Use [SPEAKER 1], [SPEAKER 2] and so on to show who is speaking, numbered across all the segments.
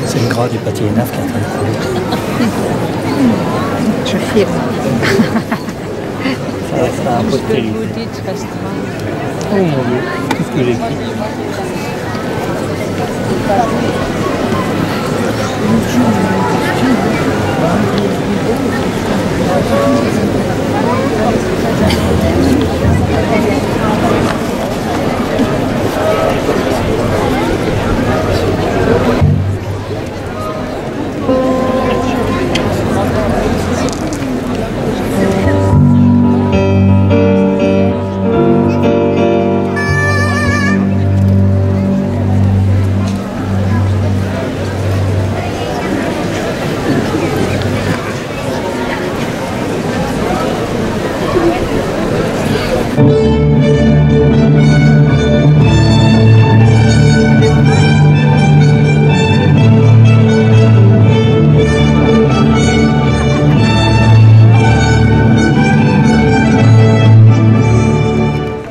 [SPEAKER 1] C'est le gras du pâté énaf qui est en train de couler.
[SPEAKER 2] Je filme.
[SPEAKER 1] Ça restera un peu de télé. Oh mon Dieu, qu'est-ce que j'ai écrit?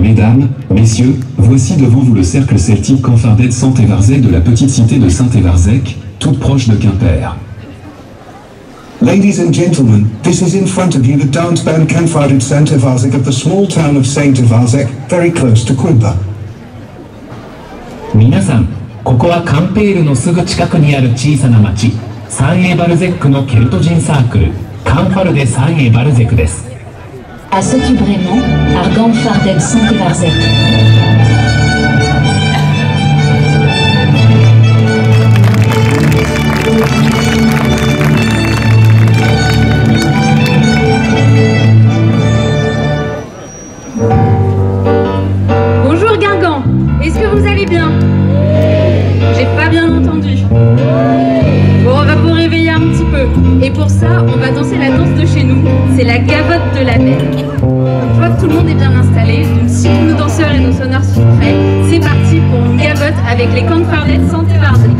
[SPEAKER 3] Mesdames, messieurs, voici devant vous le cercle celtique Canfardette Saint-Évarzec de la petite cité de Saint-Évarzec, toute proche de Quimper.
[SPEAKER 4] Ladies and gentlemen, this is in front of you the dance band Canfardette Saint-Évarzec of the small town of Saint-Évarzec, very close to Quimper.
[SPEAKER 5] 皆さん、ここはカンペールのすぐ近くにある小さな町、サンエバルゼックのケルト人サークル、カンファルデ・サンエバルゼクです。
[SPEAKER 6] À Sottubrément, Argan-Fardel Saint-Évarzec.
[SPEAKER 7] Bonjour Guingamp, est-ce que vous allez bien? J'ai pas bien entendu. Bon, on va vous réveiller un petit peu. Et pour ça, on va danser la danse de chez nous. C'est la gavotte de la mer. Je vois que tout le monde est bien installé. Donc si tous nos danseurs et nos sonneurs sont prêts, c'est parti pour une gavotte avec les Canfardettes Saint-Évarzec.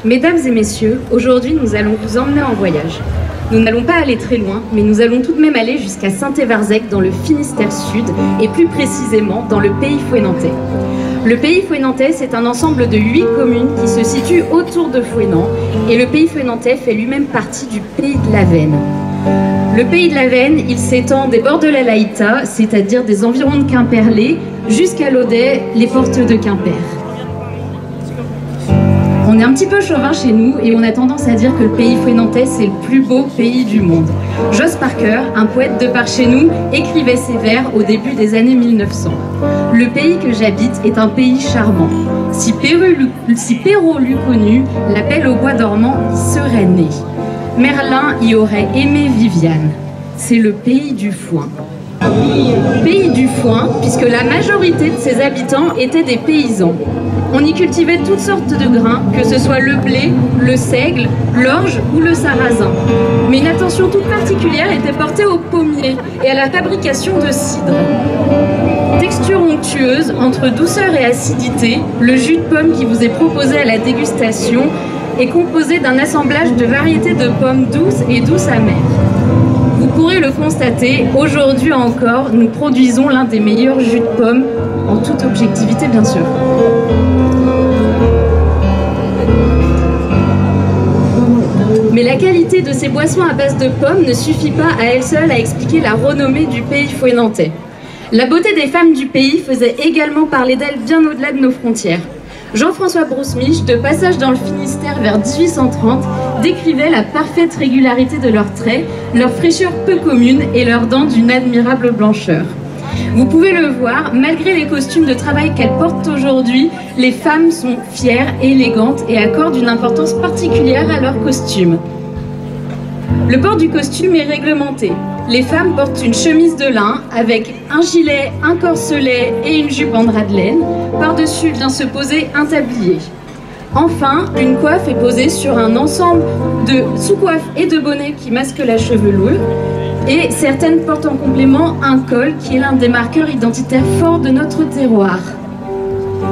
[SPEAKER 7] Mesdames et messieurs, aujourd'hui nous allons vous emmener en voyage. Nous n'allons pas aller très loin, mais nous allons tout de même aller jusqu'à Saint-Évarzec dans le Finistère Sud et plus précisément dans le Pays Fouesnantais. Le Pays Fouesnantais, c'est un ensemble de 8 communes qui se situent autour de Fouesnant et le Pays Fouesnantais fait lui-même partie du Pays de la Veine. Le Pays de la Veine, il s'étend des bords de la Laïta, c'est-à-dire des environs de Quimperlé, jusqu'à l'Audet, les portes de Quimper. On est un petit peu chauvin chez nous et on a tendance à dire que le Pays Fouesnantais, c'est le plus beau pays du monde. Jos Parker, un poète de par chez nous, écrivait ces vers au début des années 1900. Le pays que j'habite est un pays charmant. Si Perrault l'eût connu, la belle au bois dormant y serait née. Merlin y aurait aimé Viviane. C'est le pays du foin. Pays du foin, puisque la majorité de ses habitants étaient des paysans. On y cultivait toutes sortes de grains, que ce soit le blé, le seigle, l'orge ou le sarrasin. Mais une attention toute particulière était portée au pommier et à la fabrication de cidre. Texture onctueuse, entre douceur et acidité, le jus de pomme qui vous est proposé à la dégustation est composé d'un assemblage de variétés de pommes douces et douces amères. Vous pourrez le constater, aujourd'hui encore, nous produisons l'un des meilleurs jus de pommes, en toute objectivité bien sûr. Mais la qualité de ces boissons à base de pommes ne suffit pas à elle seule à expliquer la renommée du pays fouesnantais. La beauté des femmes du pays faisait également parler d'elles bien au-delà de nos frontières. Jean-François Broussemiche, de passage dans le Finistère vers 1830, décrivait la parfaite régularité de leurs traits, leur fraîcheur peu commune et leurs dents d'une admirable blancheur. Vous pouvez le voir, malgré les costumes de travail qu'elles portent aujourd'hui, les femmes sont fières, élégantes et accordent une importance particulière à leurs costumes. Le port du costume est réglementé. Les femmes portent une chemise de lin avec un gilet, un corselet et une jupe en drap de laine. Par-dessus vient se poser un tablier. Enfin, une coiffe est posée sur un ensemble de sous-coiffes et de bonnets qui masquent la chevelure. Et certaines portent en complément un col qui est l'un des marqueurs identitaires forts de notre terroir.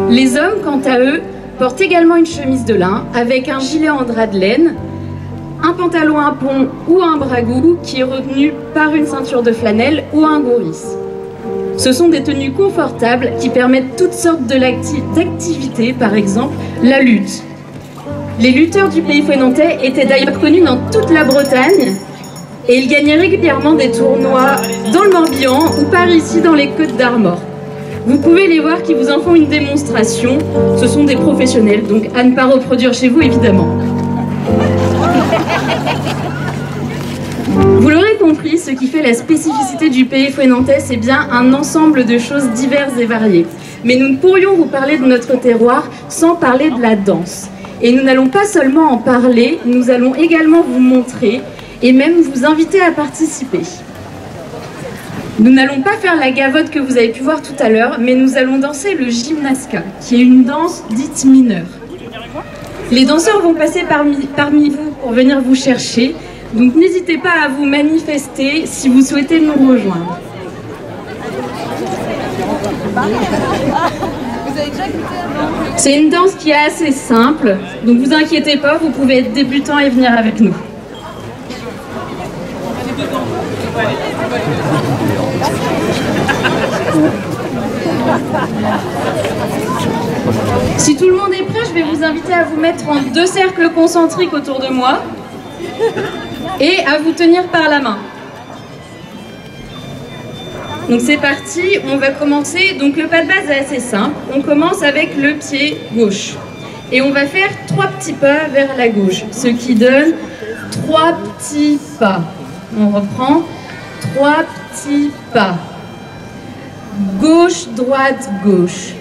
[SPEAKER 7] Les hommes, quant à eux, portent également une chemise de lin avec un gilet en drap de laine, un pantalon à pont ou un bragou qui est retenu par une ceinture de flanelle ou un gouris. Ce sont des tenues confortables qui permettent toutes sortes d'activités, par exemple la lutte. Les lutteurs du pays fouesnantais étaient d'ailleurs connus dans toute la Bretagne et ils gagnaient régulièrement des tournois dans le Morbihan ou par ici dans les Côtes d'Armor. Vous pouvez les voir qui vous en font une démonstration. Ce sont des professionnels, donc à ne pas reproduire chez vous évidemment. Vous l'aurez compris, ce qui fait la spécificité du pays fouesnantais, c'est bien un ensemble de choses diverses et variées. Mais nous ne pourrions vous parler de notre terroir sans parler de la danse. Et nous n'allons pas seulement en parler, nous allons également vous montrer et même vous inviter à participer. Nous n'allons pas faire la gavotte que vous avez pu voir tout à l'heure, mais nous allons danser le gymnasca, qui est une danse dite mineure. Les danseurs vont passer parmi vous pour venir vous chercher, donc n'hésitez pas à vous manifester si vous souhaitez nous rejoindre. C'est une danse qui est assez simple, donc vous inquiétez pas, vous pouvez être débutant et venir avec nous. Si tout le monde est prêt, je vais vous inviter à vous mettre en 2 cercles concentriques autour de moi et à vous tenir par la main. Donc c'est parti, on va commencer. Donc le pas de base est assez simple. On commence avec le pied gauche et on va faire 3 petits pas vers la gauche, ce qui donne 3 petits pas. On reprend 3 petits pas. Gauche, droite, gauche.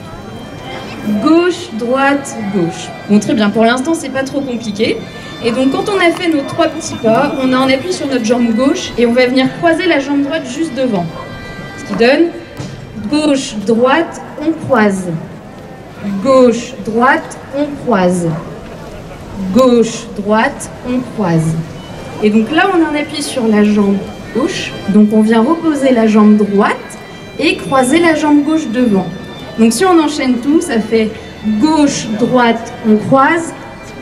[SPEAKER 7] Gauche, droite, gauche. Bon, très bien, pour l'instant, c'est pas trop compliqué. Et donc, quand on a fait nos 3 petits pas, on a un appui sur notre jambe gauche et on va venir croiser la jambe droite juste devant. Ce qui donne gauche, droite, on croise. Gauche, droite, on croise. Gauche, droite, on croise. Et donc là, on a un appui sur la jambe gauche. Donc, on vient reposer la jambe droite et croiser la jambe gauche devant. Donc si on enchaîne tout, ça fait gauche, droite, on croise,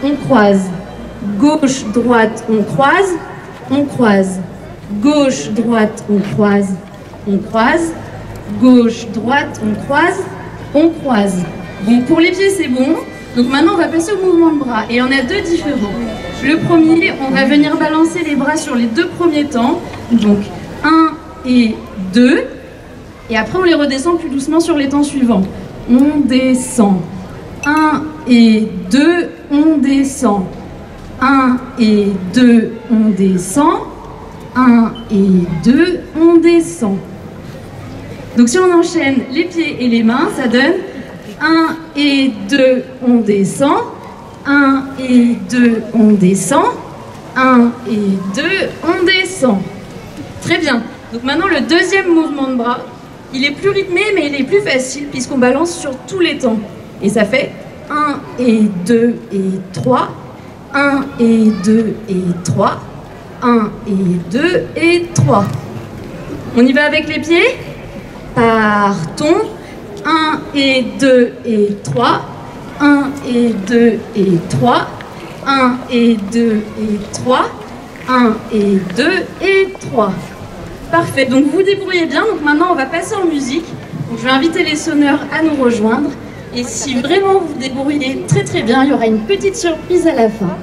[SPEAKER 7] on croise. Gauche, droite, on croise, on croise. Gauche, droite, on croise, on croise. Gauche, droite, on croise, on croise. Bon, pour les pieds, c'est bon. Donc maintenant, on va passer au mouvement de bras. Et on a 2 différents. Le premier, on va venir balancer les bras sur les 2 premiers temps. Donc 1 et 2. Et après, on les redescend plus doucement sur les temps suivants. On descend. 1 et 2, on descend. 1 et 2, on descend. 1 et 2, on descend. Donc si on enchaîne les pieds et les mains, ça donne 1 et 2, on descend. 1 et 2, on descend. 1 et 2, on descend. Très bien. Donc maintenant, le deuxième mouvement de bras. Il est plus rythmé, mais il est plus facile puisqu'on balance sur tous les temps. Et ça fait 1 et 2 et 3, 1 et 2 et 3, 1 et 2 et 3. On y va avec les pieds. Partons. 1 et 2 et 3, 1 et 2 et 3, 1 et 2 et 3, 1 et 2 et 3. Parfait, donc vous débrouillez bien. Donc maintenant on va passer en musique. Donc je vais inviter les sonneurs à nous rejoindre. Et si vraiment vous débrouillez très très bien, il y aura une petite surprise à la fin.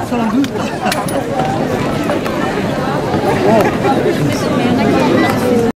[SPEAKER 1] Sans doute.